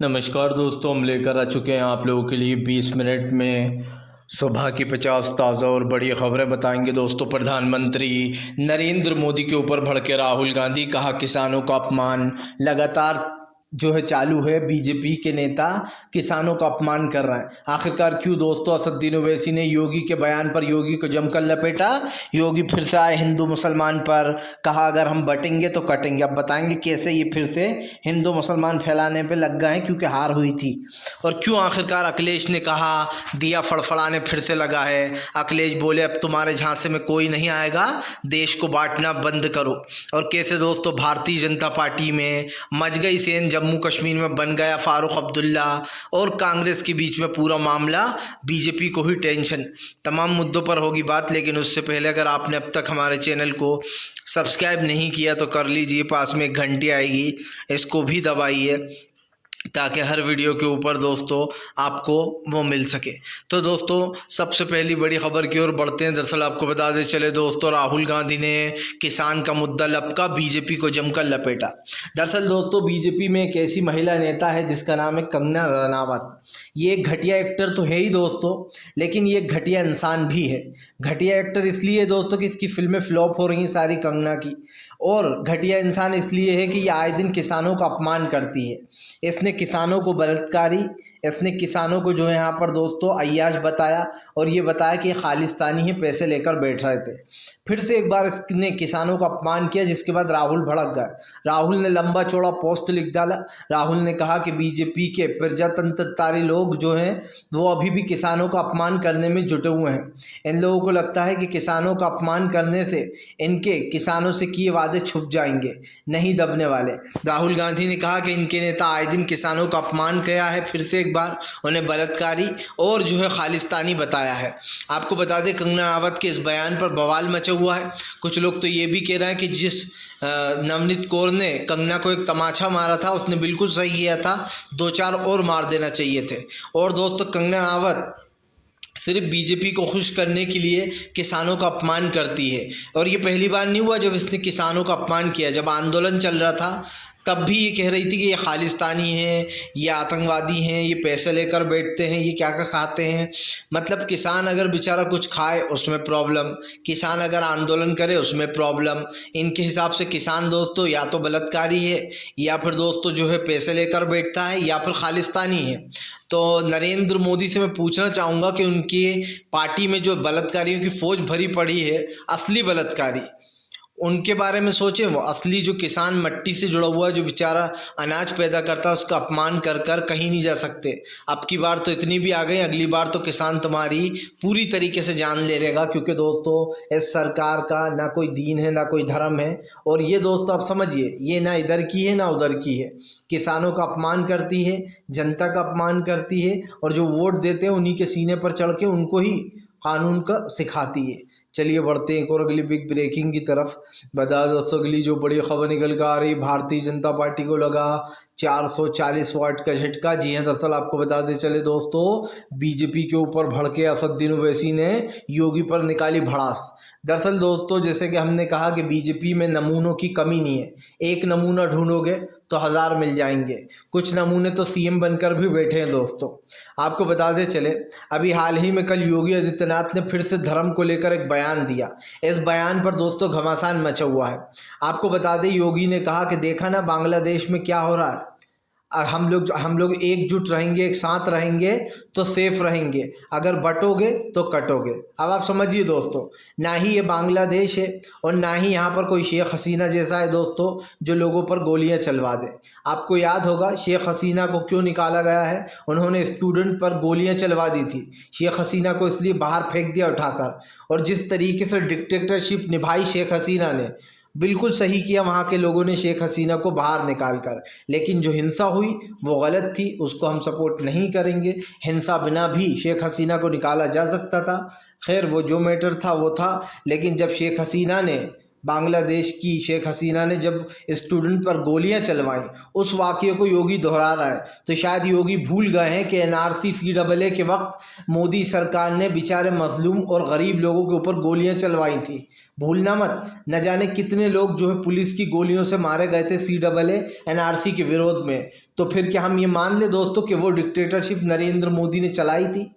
नमस्कार दोस्तों, हम लेकर आ चुके हैं आप लोगों के लिए 20 मिनट में सुबह की 50 ताज़ा और बड़ी खबरें बताएंगे। दोस्तों, प्रधानमंत्री नरेंद्र मोदी के ऊपर भड़के राहुल गांधी, कहा किसानों का अपमान लगातार जो है चालू है। बीजेपी के नेता किसानों का अपमान कर रहे हैं। आखिरकार क्यों दोस्तों? असदुद्दीन ओवैसी ने योगी के बयान पर योगी को जमकर लपेटा। योगी फिर से आए हिंदू मुसलमान पर, कहा अगर हम बटेंगे तो कटेंगे। अब बताएंगे कैसे ये फिर से हिंदू मुसलमान फैलाने पे लग गए हैं, क्योंकि हार हुई थी। और क्यों आखिरकार अखिलेश ने कहा दिया फड़फड़ाने फिर से लगा है। अखिलेश बोले अब तुम्हारे झांसे में कोई नहीं आएगा, देश को बांटना बंद करो। और कैसे दोस्तों भारतीय जनता पार्टी में मच गई सेन, जम्मू कश्मीर में बन गया फारूक अब्दुल्ला और कांग्रेस के बीच में पूरा मामला, बीजेपी को ही टेंशन। तमाम मुद्दों पर होगी बात, लेकिन उससे पहले अगर आपने अब तक हमारे चैनल को सब्सक्राइब नहीं किया तो कर लीजिए। पास में एक घंटी आएगी, इसको भी दबाइए ताकि हर वीडियो के ऊपर दोस्तों आपको वो मिल सके। तो दोस्तों सबसे पहली बड़ी खबर की ओर बढ़ते हैं। दरअसल आपको बता दें चले दोस्तों, राहुल गांधी ने किसान का मुद्दा लपका, बीजेपी को जमकर लपेटा। दरअसल दोस्तों बीजेपी में एक ऐसी महिला नेता है जिसका नाम है कंगना रनावत। ये एक घटिया एक्टर तो है ही दोस्तों, लेकिन ये एक घटिया इंसान भी है। घटिया एक्टर इसलिए दोस्तों कि इसकी फिल्में फ्लॉप हो रही हैं सारी कंगना की, और घटिया इंसान इसलिए है कि ये आए दिन किसानों का अपमान करती है। इसने किसानों को बलात्कारी, इसने किसानों को जो है यहाँ पर दोस्तों अय्याश बताया, और ये बताया कि खालिस्तानी है, पैसे लेकर बैठ रहे थे। फिर से एक बार इसने किसानों का अपमान किया, जिसके बाद राहुल भड़क गए। राहुल ने लंबा चौड़ा पोस्ट लिख डाला। राहुल ने कहा कि बीजेपी के प्रजातंत्रकारी लोग जो हैं वो अभी भी किसानों का अपमान करने में जुटे हुए हैं। इन लोगों को लगता है कि किसानों का अपमान करने से इनके किसानों से किए वादे छुप जाएंगे, नहीं दबने वाले। राहुल गांधी ने कहा कि इनके नेता आए दिन किसानों का अपमान किया है, फिर से एक बार उन्हें बलात्कारी और जो है खालिस्तानी बताया है। आपको बता दें कंगना रनावत के इस बयान पर बवाल मचा हुआ है। कुछ लोग तो ये भी कह रहे हैं कि जिस नवनीत कौर ने कंगना को एक तमाचा मारा था उसने बिल्कुल सही किया था, 2-4 और मार देना चाहिए थे। और दोस्तों कंगना रनावत सिर्फ बीजेपी को खुश करने के लिए किसानों का अपमान करती है, और ये पहली बार नहीं हुआ जब इसने किसानों का अपमान किया। जब आंदोलन चल रहा था तब भी ये कह रही थी कि ये खालिस्तानी हैं, ये आतंकवादी हैं, ये पैसे लेकर बैठते हैं, ये क्या क्या खाते हैं। मतलब किसान अगर बेचारा कुछ खाए उसमें प्रॉब्लम, किसान अगर आंदोलन करे उसमें प्रॉब्लम। इनके हिसाब से किसान दोस्तों या तो बलात्कारी है, या फिर दोस्तों जो है पैसे लेकर बैठता है, या फिर खालिस्तानी है। तो नरेंद्र मोदी से मैं पूछना चाहूँगा कि उनकी पार्टी में जो बलात्कारियों की फौज भरी पड़ी है, असली बलात्कारी, उनके बारे में सोचें। वो असली जो किसान मट्टी से जुड़ा हुआ है, जो बेचारा अनाज पैदा करता है, उसका अपमान कर कर कहीं नहीं जा सकते। अब की बार तो इतनी भी आ गई, अगली बार तो किसान तुम्हारी पूरी तरीके से जान ले लेगा, क्योंकि दोस्तों इस सरकार का ना कोई दीन है ना कोई धर्म है। और ये दोस्तों आप समझिए, ये ना इधर की है ना उधर की है। किसानों का अपमान करती है, जनता का अपमान करती है, और जो वोट देते हैं उन्हीं के सीने पर चढ़ के उनको ही कानून का सिखाती है। चलिए बढ़ते हैं एक और अगली बिग ब्रेकिंग की तरफ। बता दोस्तों अगली जो बड़ी खबर निकल कर आ रही, भारतीय जनता पार्टी को लगा 440 वाट का झटका। जी हाँ, दरअसल आपको बताते चले दोस्तों बीजेपी के ऊपर भड़के असदुद्दीन ओवैसी ने योगी पर निकाली भड़ास। दरअसल दोस्तों जैसे कि हमने कहा कि बीजेपी में नमूनों की कमी नहीं है। एक नमूना ढूंढोगे तो 1000 मिल जाएंगे। कुछ नमूने तो सीएम बनकर भी बैठे हैं दोस्तों। आपको बता दें चले, अभी हाल ही में कल योगी आदित्यनाथ ने फिर से धर्म को लेकर एक बयान दिया। इस बयान पर दोस्तों घमासान मचा हुआ है। आपको बता दें योगी ने कहा कि देखा ना बांग्लादेश में क्या हो रहा है, हम लोग एकजुट रहेंगे, एक साथ रहेंगे तो सेफ रहेंगे, अगर बटोगे तो कटोगे। अब आप समझिए दोस्तों, ना ही ये बांग्लादेश है और ना ही यहाँ पर कोई शेख हसीना जैसा है दोस्तों जो लोगों पर गोलियां चलवा दे। आपको याद होगा शेख हसीना को क्यों निकाला गया है, उन्होंने स्टूडेंट पर गोलियां चलवा दी थी। शेख हसीना को इसलिए बाहर फेंक दिया उठाकर, और जिस तरीके से डिक्टेटरशिप निभाई शेख हसीना ने, बिल्कुल सही किया वहाँ के लोगों ने शेख हसीना को बाहर निकाल कर। लेकिन जो हिंसा हुई वो गलत थी, उसको हम सपोर्ट नहीं करेंगे। हिंसा बिना भी शेख हसीना को निकाला जा सकता था। खैर वो जो मैटर था वो था, लेकिन जब शेख हसीना ने बांग्लादेश की शेख हसीना ने जब स्टूडेंट पर गोलियां चलवाईं, उस वाक़ये को योगी दोहरा रहा है। तो शायद योगी भूल गए हैं कि NRC CAA के वक्त मोदी सरकार ने बेचारे मजलूम और गरीब लोगों के ऊपर गोलियां चलवाई थी। भूलना मत, न जाने कितने लोग जो है पुलिस की गोलियों से मारे गए थे CAA NRC के विरोध में। तो फिर क्या हम ये मान ले दोस्तों कि वो डिक्टेटरशिप नरेंद्र मोदी ने चलाई थी?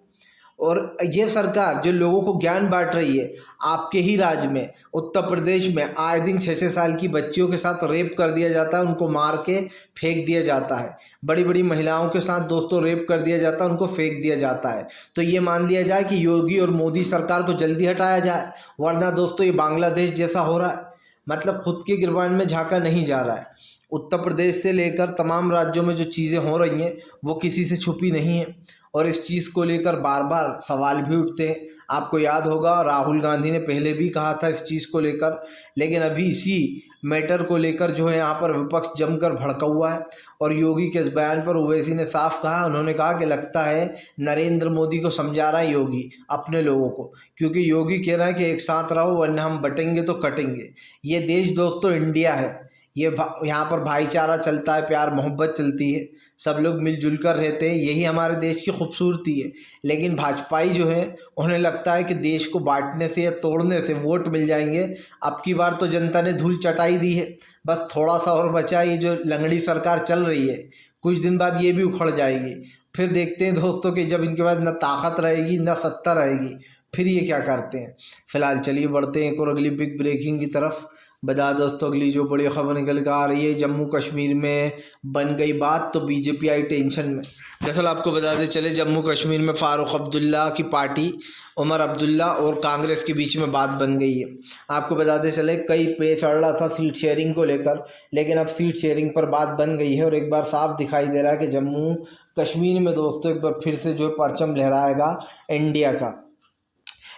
और ये सरकार जो लोगों को ज्ञान बांट रही है, आपके ही राज्य में उत्तर प्रदेश में आए दिन 6-6 साल की बच्चियों के साथ रेप कर दिया जाता है, उनको मार के फेंक दिया जाता है। बड़ी बड़ी महिलाओं के साथ दोस्तों रेप कर दिया जाता है, उनको फेंक दिया जाता है। तो ये मान लिया जाए कि योगी और मोदी सरकार को जल्दी हटाया जाए, वरना दोस्तों ये बांग्लादेश जैसा हो रहा है। मतलब खुद के गिरबान में झांका नहीं जा रहा है। उत्तर प्रदेश से लेकर तमाम राज्यों में जो चीज़ें हो रही हैं वो किसी से छुपी नहीं है, और इस चीज़ को लेकर बार बार सवाल भी उठते हैं। आपको याद होगा राहुल गांधी ने पहले भी कहा था इस चीज़ को लेकर, लेकिन अभी इसी मैटर को लेकर जो है यहाँ पर विपक्ष जमकर भड़का हुआ है। और योगी के इस बयान पर ओवैसी ने साफ कहा, उन्होंने कहा कि लगता है नरेंद्र मोदी को समझा रहा है योगी अपने लोगों को, क्योंकि योगी कह रहा है कि एक साथ रहो वरना हम बटेंगे तो कटेंगे। ये देश दोस्तों इंडिया है, ये यहाँ पर भाईचारा चलता है, प्यार मोहब्बत चलती है, सब लोग मिलजुल कर रहते हैं, यही हमारे देश की खूबसूरती है। लेकिन भाजपाई जो है उन्हें लगता है कि देश को बांटने से या तोड़ने से वोट मिल जाएंगे। अब की बार तो जनता ने धूल चटाई दी है, बस थोड़ा सा और बचा। ये जो लंगड़ी सरकार चल रही है कुछ दिन बाद ये भी उखड़ जाएगी। फिर देखते हैं दोस्तों कि जब इनके पास न ताकत रहेगी न सत्ता रहेगी, फिर ये क्या करते हैं। फिलहाल चलिए बढ़ते हैं एक और अगली बिग ब्रेकिंग की तरफ। बता दोस्तों अगली जो बड़ी खबर निकल कर आ रही है, जम्मू कश्मीर में बन गई बात तो बीजेपी आई टेंशन में। दरअसल आपको बताते चले जम्मू कश्मीर में फारूक अब्दुल्ला की पार्टी उमर अब्दुल्ला और कांग्रेस के बीच में बात बन गई है। आपको बताते चले कई पेच चढ़ रहा था सीट शेयरिंग को लेकर, लेकिन अब सीट शेयरिंग पर बात बन गई है और एक बार साफ दिखाई दे रहा है कि जम्मू कश्मीर में दोस्तों एक बार फिर से जो परचम लहराएगा इंडिया का।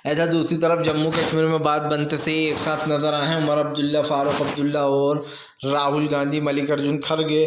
ऐसा दूसरी तरफ जम्मू कश्मीर में बात बनते से एक साथ नजर आए हैं उमर अब्दुल्ला, फारूक अब्दुल्ला और राहुल गांधी, मल्लिकार्जुन खड़गे,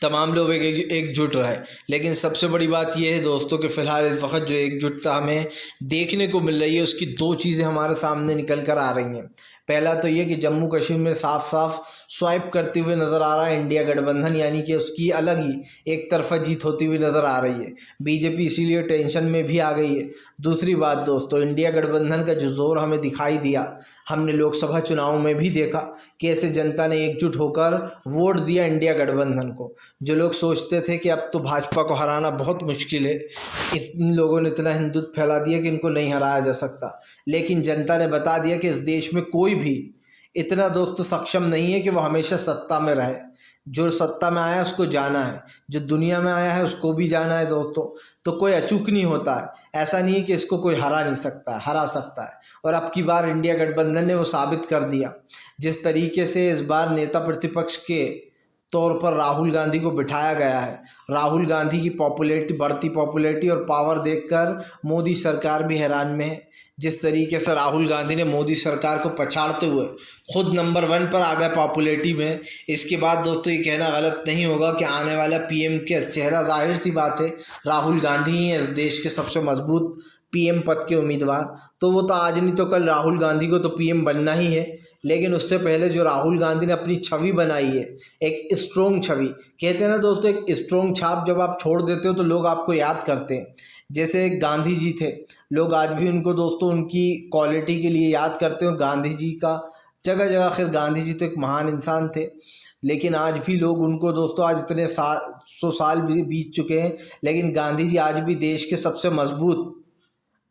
तमाम लोग एकजुट रहे। लेकिन सबसे बड़ी बात यह है दोस्तों कि फ़िलहाल इस वक्त जो एकजुटता हमें देखने को मिल रही है उसकी दो चीज़ें हमारे सामने निकल कर आ रही हैं। पहला तो ये कि जम्मू कश्मीर में साफ साफ स्वाइप करते हुए नज़र आ रहा है इंडिया गठबंधन, यानी कि उसकी अलग ही एक तरफा जीत होती हुई नज़र आ रही है। बीजेपी इसीलिए टेंशन में भी आ गई है। दूसरी बात दोस्तों, इंडिया गठबंधन का जो जोर हमें दिखाई दिया, हमने लोकसभा चुनाव में भी देखा कि ऐसे जनता ने एकजुट होकर वोट दिया इंडिया गठबंधन को। जो लोग सोचते थे कि अब तो भाजपा को हराना बहुत मुश्किल है, इन लोगों ने इतना हिंदुत्व फैला दिया कि इनको नहीं हराया जा सकता, लेकिन जनता ने बता दिया कि इस देश में कोई भी इतना दोस्तों सक्षम नहीं है कि वो हमेशा सत्ता में रहे। जो सत्ता में आया है उसको जाना है, जो दुनिया में आया है उसको भी जाना है दोस्तों। तो कोई अचूक नहीं होता है, ऐसा नहीं है कि इसको कोई हरा नहीं सकता, हरा सकता है। और अब की बार इंडिया गठबंधन ने वो साबित कर दिया। जिस तरीके से इस बार नेता प्रतिपक्ष के तौर पर राहुल गांधी को बिठाया गया है, राहुल गांधी की पॉपुलैरिटी, बढ़ती पॉपुलैरिटी और पावर देखकर मोदी सरकार भी हैरान में है। जिस तरीके से राहुल गांधी ने मोदी सरकार को पछाड़ते हुए खुद नंबर 1 पर आ गए पॉपुलैरिटी में, इसके बाद दोस्तों ये कहना गलत नहीं होगा कि आने वाला पीएम के चेहरा, जाहिर सी बात है राहुल गांधी ही है इस देश के सबसे मजबूत पीएम पद के उम्मीदवार। तो वो तो आज नहीं तो कल राहुल गांधी को तो पीएम बनना ही है। लेकिन उससे पहले जो राहुल गांधी ने अपनी छवि बनाई है, एक स्ट्रोंग छवि, कहते हैं ना दोस्तों, एक स्ट्रोंग छाप जब आप छोड़ देते हो तो लोग आपको याद करते हैं। जैसे गांधी जी थे, लोग आज भी उनको दोस्तों उनकी क्वालिटी के लिए याद करते हो। गांधी जी का जगह जगह, खैर गांधी जी तो एक महान इंसान थे, लेकिन आज भी लोग उनको दोस्तों, आज इतने 100 साल भी बीत चुके हैं, लेकिन गांधी जी आज भी देश के सबसे मजबूत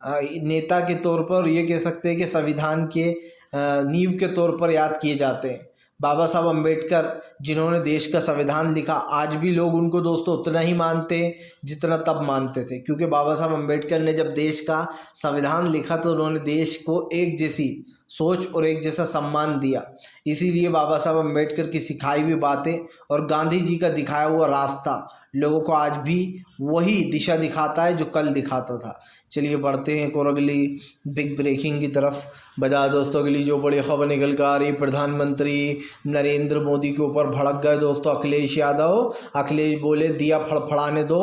नेता के तौर पर, ये कह सकते हैं कि संविधान के नींव के तौर पर याद किए जाते हैं। बाबा साहब अम्बेडकर जिन्होंने देश का संविधान लिखा, आज भी लोग उनको दोस्तों उतना ही मानते हैं जितना तब मानते थे, क्योंकि बाबा साहब अम्बेडकर ने जब देश का संविधान लिखा तो उन्होंने देश को एक जैसी सोच और एक जैसा सम्मान दिया। इसीलिए बाबा साहब अम्बेडकर की सिखाई हुई बातें और गांधी जी का दिखाया हुआ रास्ता लोगों को आज भी वही दिशा दिखाता है जो कल दिखाता था। चलिए बढ़ते हैं एक और अगली बिग ब्रेकिंग की तरफ। बता दोस्तों अगली जो बड़ी खबर निकल कर आ रही, प्रधानमंत्री नरेंद्र मोदी के ऊपर भड़क गए दोस्तों अखिलेश यादव। अखिलेश बोले दिया फड़फड़ाने दो,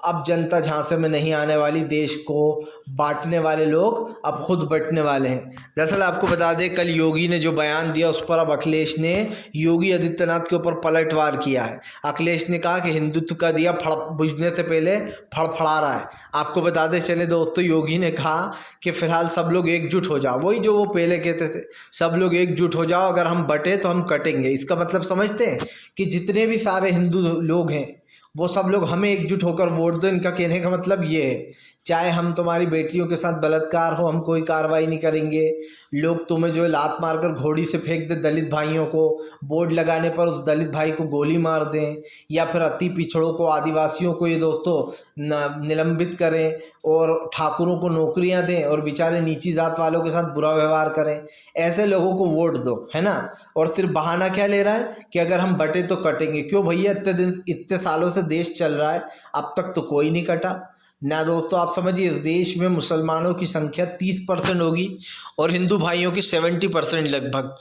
अब जनता झांसे में नहीं आने वाली, देश को बांटने वाले लोग अब खुद बंटने वाले हैं। दरअसल आपको बता दें कल योगी ने जो बयान दिया उस पर अब अखिलेश ने योगी आदित्यनाथ के ऊपर पलटवार किया है। अखिलेश ने कहा कि हिंदुत्व का दिया बुझने से पहले फड़फड़ा रहा है। आपको बताते चले दोस्तों योगी ने कहा कि फिलहाल सब लोग एकजुट हो जाओ, वही जो वो पहले कहते थे, सब लोग एकजुट हो जाओ, अगर हम बटे तो हम कटेंगे। इसका मतलब समझते हैं कि जितने भी सारे हिंदू लोग हैं वो सब लोग हमें एकजुट होकर वोट दो। इनका कहने का मतलब ये है, चाहे हम तुम्हारी बेटियों के साथ बलात्कार हो हम कोई कार्रवाई नहीं करेंगे, लोग तुम्हें जो है लात मारकर घोड़ी से फेंक दे दलित भाइयों को, बोर्ड लगाने पर उस दलित भाई को गोली मार दें, या फिर अति पिछड़ों को आदिवासियों को ये दोस्तों निलंबित करें और ठाकुरों को नौकरियां दें और बेचारे नीची जात वालों के साथ बुरा व्यवहार करें, ऐसे लोगों को वोट दो, है ना। और सिर्फ बहाना क्या ले रहा है कि अगर हम बटे तो कटेंगे। क्यों भैया, इतने सालों से देश चल रहा है, अब तक तो कोई नहीं कटा ना दोस्तों। आप समझिए इस देश में मुसलमानों की संख्या 30% होगी और हिंदू भाइयों की 70% लगभग।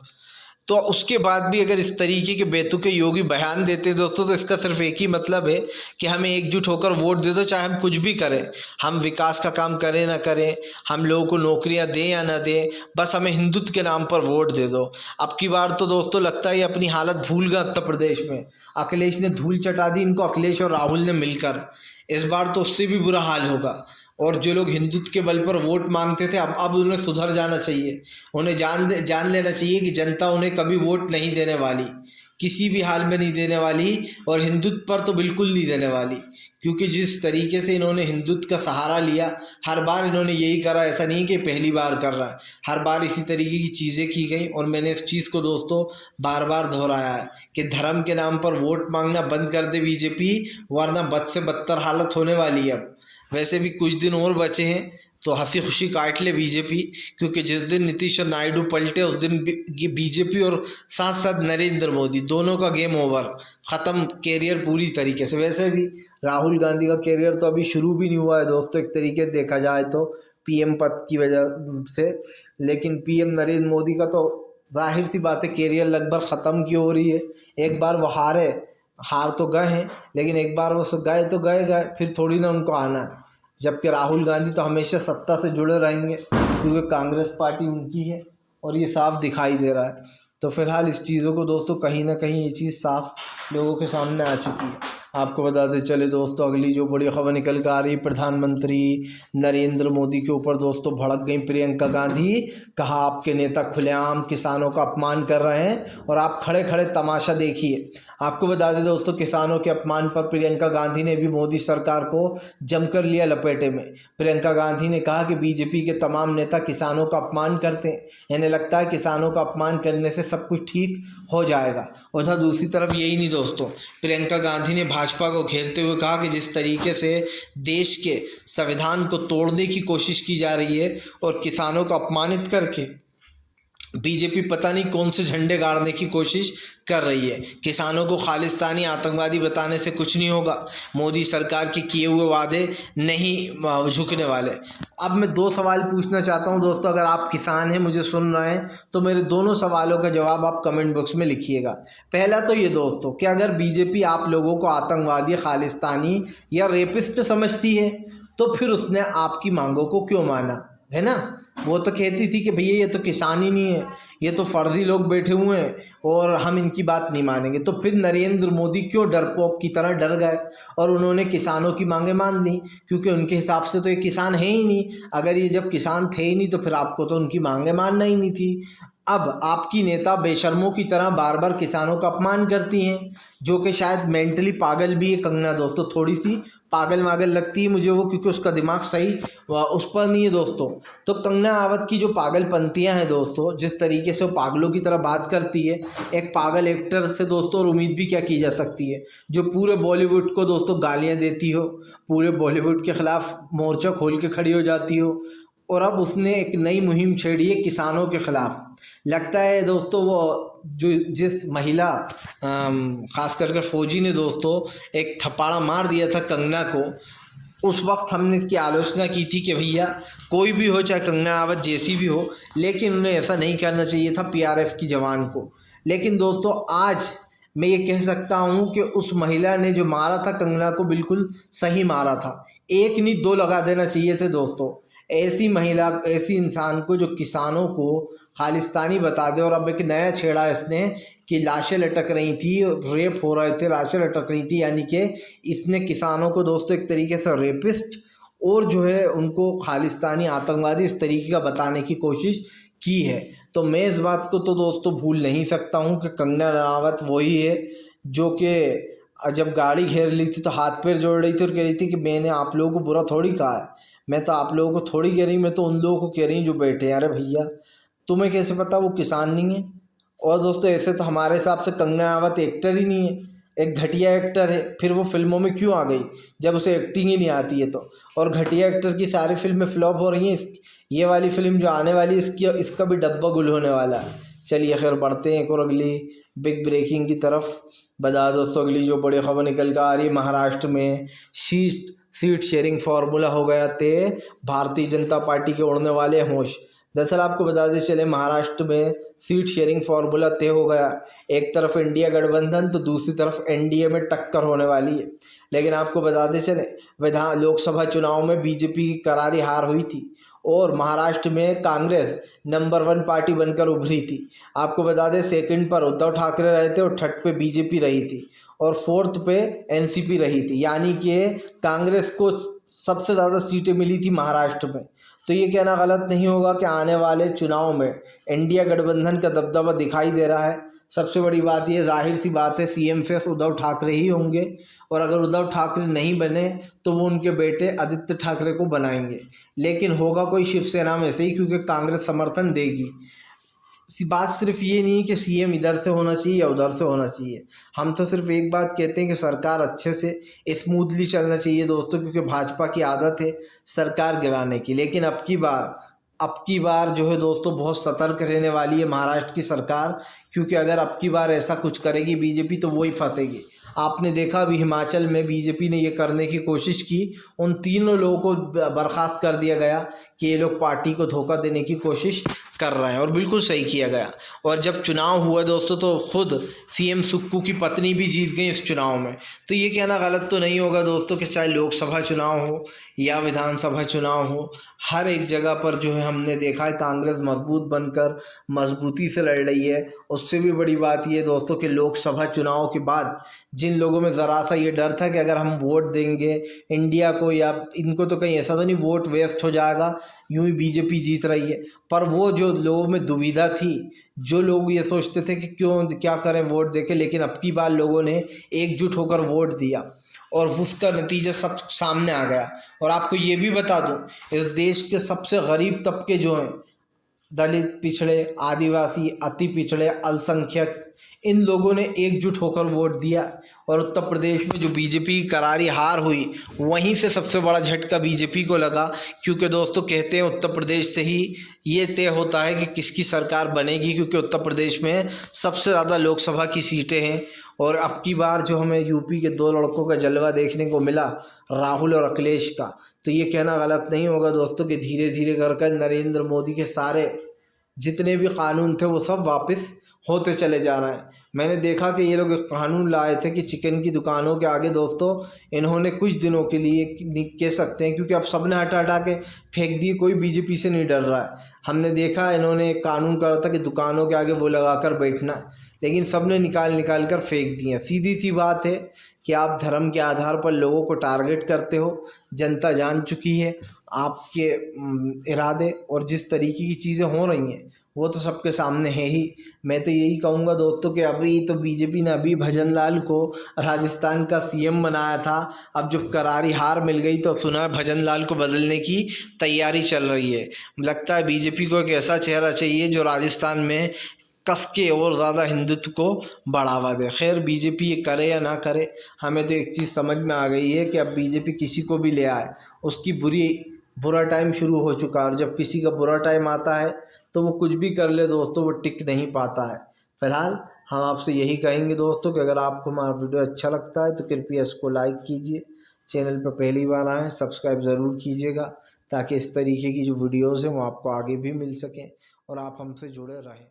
तो उसके बाद भी अगर इस तरीके के बेतुके योगी बयान देते हैं दोस्तों, तो इसका सिर्फ एक ही मतलब है कि हमें एकजुट होकर वोट दे दो, चाहे हम कुछ भी करें, हम विकास का काम करें ना करें, हम लोगों को नौकरियां दें या ना दें, बस हमें हिंदुत्व के नाम पर वोट दे दो। अब की बार तो दोस्तों लगता है अपनी हालत भूल गया उत्तर प्रदेश में। अखिलेश ने धूल चटा दी इनको, अखिलेश और राहुल ने मिलकर। इस बार तो उससे भी बुरा हाल होगा। और जो लोग हिंदुत्व के बल पर वोट मांगते थे अब उन्हें सुधर जाना चाहिए, उन्हें जान लेना चाहिए कि जनता उन्हें कभी वोट नहीं देने वाली, किसी भी हाल में नहीं देने वाली, और हिंदुत्व पर तो बिल्कुल नहीं देने वाली। क्योंकि जिस तरीके से इन्होंने हिंदुत्व का सहारा लिया, हर बार इन्होंने यही करा, ऐसा नहीं कि पहली बार कर रहा है, हर बार इसी तरीके की चीज़ें की गई। और मैंने इस चीज़ को दोस्तों बार बार दोहराया है कि धर्म के नाम पर वोट मांगना बंद कर दे बीजेपी, वरना बद से बदतर हालत होने वाली है। अब वैसे भी कुछ दिन और बचे हैं तो हंसी खुशी काट ले बीजेपी, क्योंकि जिस दिन नीतीश और नायडू पलटे उस दिन बीजेपी और साथ साथ नरेंद्र मोदी दोनों का गेम ओवर, ख़त्म कैरियर पूरी तरीके से। वैसे भी राहुल गांधी का कैरियर तो अभी शुरू भी नहीं हुआ है दोस्तों, एक तरीके से देखा जाए तो पीएम पद की वजह से, लेकिन पीएम नरेंद्र मोदी का तो जाहिर सी बात है कैरियर लगभग ख़त्म की हो रही है। एक बार वो हार तो गए हैं, लेकिन एक बार वो गए तो गए, फिर थोड़ी ना उनको आना है। जबकि राहुल गांधी तो हमेशा सत्ता से जुड़े रहेंगे क्योंकि कांग्रेस पार्टी उनकी है और ये साफ दिखाई दे रहा है। तो फिलहाल इस चीज़ों को दोस्तों कहीं ना कहीं ये चीज़ साफ लोगों के सामने आ चुकी है। आपको बताते चले दोस्तों अगली जो बड़ी खबर निकल कर आ रही, प्रधानमंत्री नरेंद्र मोदी के ऊपर दोस्तों भड़क गई प्रियंका गांधी। कहा आपके नेता खुलेआम किसानों का अपमान कर रहे हैं और आप खड़े खड़े तमाशा देखिए। आपको बता दें दोस्तों किसानों के अपमान पर प्रियंका गांधी ने भी मोदी सरकार को जमकर लिया लपेटे में। प्रियंका गांधी ने कहा कि बीजेपी के तमाम नेता किसानों का अपमान करते हैं, इन्हें लगता है किसानों का अपमान करने से सब कुछ ठीक हो जाएगा। उधर दूसरी तरफ यही नहीं दोस्तों, प्रियंका गांधी ने भाजपा को घेरते हुए कहा कि जिस तरीके से देश के संविधान को तोड़ने की कोशिश की जा रही है और किसानों को अपमानित करके बीजेपी पता नहीं कौन से झंडे गाड़ने की कोशिश कर रही है। किसानों को खालिस्तानी आतंकवादी बताने से कुछ नहीं होगा, मोदी सरकार के किए हुए वादे नहीं झुकने वाले। अब मैं दो सवाल पूछना चाहता हूं दोस्तों, अगर आप किसान हैं मुझे सुन रहे हैं तो मेरे दोनों सवालों का जवाब आप कमेंट बॉक्स में लिखिएगा। पहला तो ये दोस्तों कि अगर बीजेपी आप लोगों को आतंकवादी, खालिस्तानी या रेपिस्ट समझती है तो फिर उसने आपकी मांगों को क्यों माना, है ना। वो तो कहती थी कि भैया ये तो किसान ही नहीं है, ये तो फर्जी लोग बैठे हुए हैं और हम इनकी बात नहीं मानेंगे। तो फिर नरेंद्र मोदी क्यों डरपोक की तरह डर गए और उन्होंने किसानों की मांगें मान ली, क्योंकि उनके हिसाब से तो ये किसान है ही नहीं। अगर ये जब किसान थे ही नहीं तो फिर आपको तो उनकी मांगें मानना ही नहीं थी। अब आपकी नेता बेशर्मों की तरह बार बार किसानों का अपमान करती हैं, जो कि शायद मेंटली पागल भी है कंगना दोस्तों, थोड़ी सी पागल मागल लगती है मुझे वो, क्योंकि उसका दिमाग सही उस पर नहीं है दोस्तों। तो कंगना राणावत की जो पागलपंतियां हैं दोस्तों, जिस तरीके से वो पागलों की तरह बात करती है, एक पागल एक्टर से दोस्तों और उम्मीद भी क्या की जा सकती है, जो पूरे बॉलीवुड को दोस्तों गालियां देती हो, पूरे बॉलीवुड के खिलाफ मोर्चा खोल के खड़ी हो जाती हो। और अब उसने एक नई मुहिम छेड़ी है किसानों के खिलाफ। लगता है दोस्तों वो जिस महिला खास करके फौजी ने दोस्तों एक थप्पड़ मार दिया था कंगना को, उस वक्त हमने इसकी आलोचना की थी कि भैया कोई भी हो, चाहे कंगना रावत जैसी भी हो, लेकिन उन्हें ऐसा नहीं करना चाहिए था पीआरएफ की जवान को। लेकिन दोस्तों आज मैं ये कह सकता हूँ कि उस महिला ने जो मारा था कंगना को, बिल्कुल सही मारा था। एक नहीं दो लगा देना चाहिए थे दोस्तों। ऐसी महिला, ऐसी इंसान को जो किसानों को खालिस्तानी बता दे। और अब एक नया छेड़ा इसने कि लाशें लटक रही थी, रेप हो रहे थे, लाशें लटक रही थी, यानी कि इसने किसानों को दोस्तों एक तरीके से रेपिस्ट और जो है उनको खालिस्तानी आतंकवादी इस तरीके का बताने की कोशिश की है। तो मैं इस बात को तो दोस्तों भूल नहीं सकता हूँ कि कंगना रनावत वही है जो कि जब गाड़ी घेर ली थी तो हाथ पैर जोड़ रही थी और कह रही थी कि मैंने आप लोगों को बुरा थोड़ी कहा है, मैं तो आप लोगों को थोड़ी कह रही, मैं तो उन लोगों को कह रही हूँ जो बैठे हैं। अरे भैया तुम्हें कैसे पता वो किसान नहीं है? और दोस्तों ऐसे तो हमारे हिसाब से कंगना रनावत एक्टर ही नहीं है, एक घटिया एक्टर है। फिर वो फिल्मों में क्यों आ गई जब उसे एक्टिंग ही नहीं आती है तो? और घटिया एक्टर की सारी फिल्में फ्लॉप हो रही हैं। ये वाली फिल्म जो आने वाली है इसका भी डब्बा गुल होने वाला है। चलिए खैर बढ़ते हैं एक और अगली बिग ब्रेकिंग की तरफ। बता दोस्तों अगली जो बड़ी खबर निकल कर आ रही है, महाराष्ट्र में सीट शेयरिंग फार्मूला हो गया तय, भारतीय जनता पार्टी के उड़ने वाले होश। दरअसल आपको बता दें चले महाराष्ट्र में सीट शेयरिंग फार्मूला तय हो गया। एक तरफ इंडिया गठबंधन तो दूसरी तरफ एनडीए में टक्कर होने वाली है। लेकिन आपको बता दें चले लोकसभा चुनाव में बीजेपी की करारी हार हुई थी और महाराष्ट्र में कांग्रेस नंबर 1 पार्टी बनकर उभरी थी। आपको बता दें सेकंड पर उद्धव ठाकरे रहे थे और थर्ड पे बीजेपी रही थी और फोर्थ पे एनसीपी रही थी, यानी कि कांग्रेस को सबसे ज़्यादा सीटें मिली थी महाराष्ट्र में। तो ये कहना गलत नहीं होगा कि आने वाले चुनाव में इंडिया गठबंधन का दबदबा दिखाई दे रहा है। सबसे बड़ी बात ये, जाहिर सी बात है, सीएम फेस उद्धव ठाकरे ही होंगे और अगर उद्धव ठाकरे नहीं बने तो वो उनके बेटे आदित्य ठाकरे को बनाएंगे। लेकिन होगा कोई शिवसेना में से ही, क्योंकि कांग्रेस समर्थन देगी। बात सिर्फ ये नहीं है कि सीएम इधर से होना चाहिए या उधर से होना चाहिए। हम तो सिर्फ एक बात कहते हैं कि सरकार अच्छे से स्मूथली चलना चाहिए दोस्तों, क्योंकि भाजपा की आदत है सरकार गिराने की। लेकिन अब की बार जो है दोस्तों बहुत सतर्क रहने वाली है महाराष्ट्र की सरकार, क्योंकि अगर अब की बार ऐसा कुछ करेगी बीजेपी तो वही फंसेगी। आपने देखा अभी हिमाचल में बीजेपी ने ये करने की कोशिश की, उन तीनों लोगों को बर्खास्त कर दिया गया कि ये लोग पार्टी को धोखा देने की कोशिश कर रहे हैं, और बिल्कुल सही किया गया। और जब चुनाव हुआ दोस्तों तो खुद सीएम सुक्कू की पत्नी भी जीत गई इस चुनाव में। तो ये कहना गलत तो नहीं होगा दोस्तों कि चाहे लोकसभा चुनाव हो या विधानसभा चुनाव हो, हर एक जगह पर जो है हमने देखा है कांग्रेस मजबूत बनकर मजबूती से लड़ रही है। उससे भी बड़ी बात ये दोस्तों कि लोकसभा चुनाव के बाद जिन लोगों में ज़रा सा ये डर था कि अगर हम वोट देंगे इंडिया को या इनको तो कहीं ऐसा तो नहीं वोट वेस्ट हो जाएगा, यूं ही बीजेपी जीत रही है, पर वो जो लोगों में दुविधा थी, जो लोग ये सोचते थे कि क्यों क्या करें वोट देके, लेकिन अब की बार लोगों ने एकजुट होकर वोट दिया और उसका नतीजा सब सामने आ गया। और आपको ये भी बता दूं, इस देश के सबसे गरीब तबके जो हैं, दलित, पिछड़े, आदिवासी, अति पिछड़े, अल्पसंख्यक, इन लोगों ने एकजुट होकर वोट दिया। और उत्तर प्रदेश में जो बीजेपी की करारी हार हुई, वहीं से सबसे बड़ा झटका बीजेपी को लगा, क्योंकि दोस्तों कहते हैं उत्तर प्रदेश से ही ये तय होता है कि किसकी सरकार बनेगी, क्योंकि उत्तर प्रदेश में सबसे ज़्यादा लोकसभा की सीटें हैं। और अब की बार जो हमें यूपी के 2 लड़कों का जलवा देखने को मिला, राहुल और अखिलेश का, तो ये कहना गलत नहीं होगा दोस्तों कि धीरे धीरे कर नरेंद्र मोदी के सारे जितने भी कानून थे वो सब वापस होते चले जा रहे हैं। मैंने देखा कि ये लोग एक कानून लाए थे कि चिकन की दुकानों के आगे दोस्तों इन्होंने कुछ दिनों के लिए कह सकते हैं, क्योंकि अब सब ने हटा के फेंक दिए, कोई बीजेपी से नहीं डर रहा है। हमने देखा इन्होंने एक कानून करा था कि दुकानों के आगे वो लगा कर बैठना, लेकिन सब ने निकाल कर फेंक दिए। सीधी सी बात है कि आप धर्म के आधार पर लोगों को टारगेट करते हो। जनता जान चुकी है आपके इरादे, और जिस तरीके की चीज़ें हो रही हैं वो तो सबके सामने है ही। मैं तो यही कहूँगा दोस्तों कि अभी तो बीजेपी ने अभी भजन लाल को राजस्थान का सीएम बनाया था, अब जब करारी हार मिल गई तो सुना भजन लाल को बदलने की तैयारी चल रही है। लगता है बीजेपी को एक ऐसा चेहरा चाहिए जो राजस्थान में कस के और ज़्यादा हिंदुत्व को बढ़ावा दे। खैर बीजेपी ये करे या ना करे, हमें तो एक चीज़ समझ में आ गई है कि अब बीजेपी किसी को भी ले आए उसकी बुरा टाइम शुरू हो चुका है, और जब किसी का बुरा टाइम आता है तो वो कुछ भी कर ले दोस्तों, वो टिक नहीं पाता है। फिलहाल हम आपसे यही कहेंगे दोस्तों कि अगर आपको हमारा वीडियो अच्छा लगता है तो कृपया इसको लाइक कीजिए, चैनल पर पहली बार आएँ सब्सक्राइब ज़रूर कीजिएगा, ताकि इस तरीके की जो वीडियोज़ हैं वो आपको आगे भी मिल सकें और आप हमसे जुड़े रहें।